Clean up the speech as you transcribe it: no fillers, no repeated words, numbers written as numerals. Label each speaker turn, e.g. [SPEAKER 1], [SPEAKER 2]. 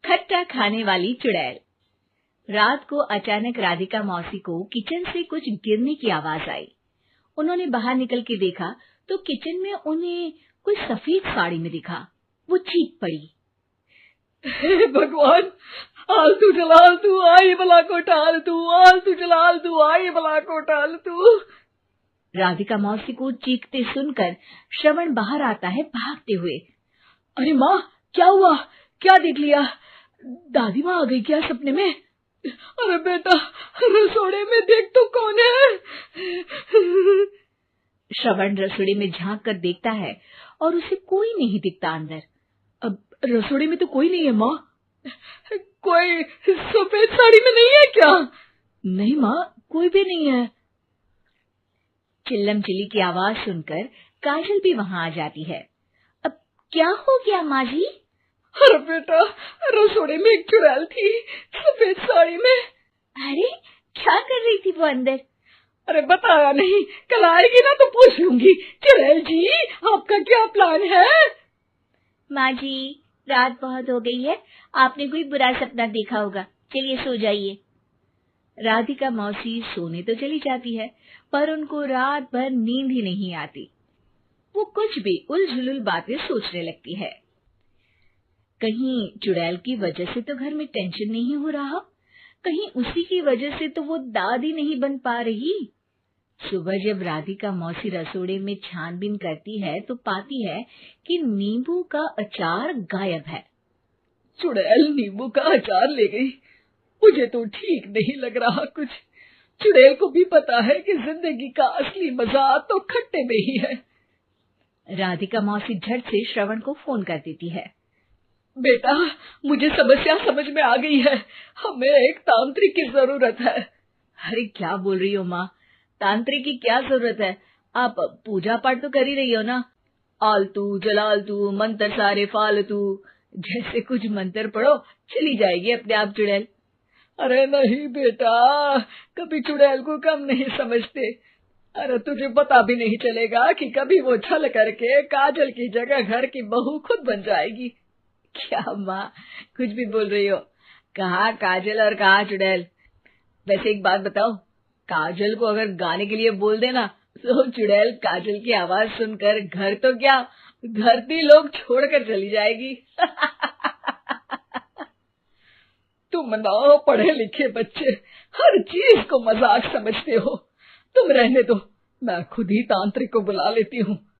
[SPEAKER 1] खट्टा खाने वाली चुड़ैल। रात को अचानक राधिका मौसी को किचन से कुछ गिरने की आवाज आई। उन्होंने बाहर निकल के देखा तो किचन में उन्हें कोई सफेद साड़ी में दिखा। वो चीख पड़ी,
[SPEAKER 2] हे भगवान, आलतू जलाल तू आई बला को टाल तू, आलतू जलाल तू आई बला को टाल तू।
[SPEAKER 1] राधिका मौसी को चीखते सुनकर श्रवण बाहर आता है भागते हुए।
[SPEAKER 2] अरे माँ, क्या हुआ? क्या देख लिया? दादी माँ आ गई क्या सपने में? अरे बेटा, रसोड़े में देख तो कौन है?
[SPEAKER 1] श्रवण रसोड़े में झांक कर देखता है और उसे कोई नहीं दिखता अंदर।
[SPEAKER 2] अब रसोड़े में तो कोई नहीं है माँ। कोई सफेद साड़ी में नहीं है क्या? नहीं माँ, कोई भी नहीं है।
[SPEAKER 1] चिल्लम चिल्ली की आवाज सुनकर काजल भी वहां आ जाती है। अब क्या हो गया माँ जी?
[SPEAKER 2] अरे बेटा, रसोड़े में एक चुड़ैल थी सफेद साड़ी में।
[SPEAKER 1] अरे क्या कर रही थी वो अंदर?
[SPEAKER 2] अरे बताया नहीं, कल आएगी ना तो पूछ लूंगी। चुड़ैल जी, आपका क्या प्लान है?
[SPEAKER 1] माँ जी, रात बहुत हो गई है, आपने कोई बुरा सपना देखा होगा, चलिए सो जाइए। राधिका मौसी सोने तो चली जाती है, पर उनको रात भर नींद ही नहीं आती। वो कुछ भी उलझुल बातें सोचने लगती है। कहीं चुड़ैल की वजह से तो घर में टेंशन नहीं हो रहा, कहीं उसी की वजह से तो वो दादी नहीं बन पा रही। सुबह जब राधिका मौसी रसोड़े में छानबीन करती है तो पाती है कि नींबू का अचार गायब है।
[SPEAKER 2] चुड़ैल नींबू का अचार ले गई? मुझे तो ठीक नहीं लग रहा कुछ। चुड़ैल को भी पता है कि जिंदगी का असली मजा तो खट्टे में ही है।
[SPEAKER 1] राधिका मौसी झट से श्रवण को फोन कर देती है।
[SPEAKER 2] बेटा, मुझे समस्या समझ में आ गई है, हमें एक तांत्रिक की जरूरत है।
[SPEAKER 1] अरे क्या बोल रही हो माँ, तांत्रिक की क्या जरूरत है? आप पूजा पाठ तो कर ही रही हो ना। आलतू जलालतू मंत्र सारे फालतू जैसे कुछ मंत्र पढ़ो, चली जाएगी अपने आप चुड़ैल।
[SPEAKER 2] अरे नहीं बेटा, कभी चुड़ैल को कम नहीं समझते। अरे तुझे पता भी नहीं चलेगा कि कभी वो छल करके काजल की जगह घर की बहू खुद बन जाएगी।
[SPEAKER 1] क्या माँ, कुछ भी बोल रही हो? कहाँ काजल और कहाँ चुड़ैल। वैसे एक बात बताओ, काजल को अगर गाने के लिए बोल देना तो चुड़ैल काजल की आवाज सुनकर घर तो क्या, धरती लोग छोड़कर चली जाएगी।
[SPEAKER 2] तुम ना पढ़े लिखे बच्चे हर चीज को मजाक समझते हो। तुम रहने दो, मैं खुद ही तांत्रिक को बुला लेती हूँ।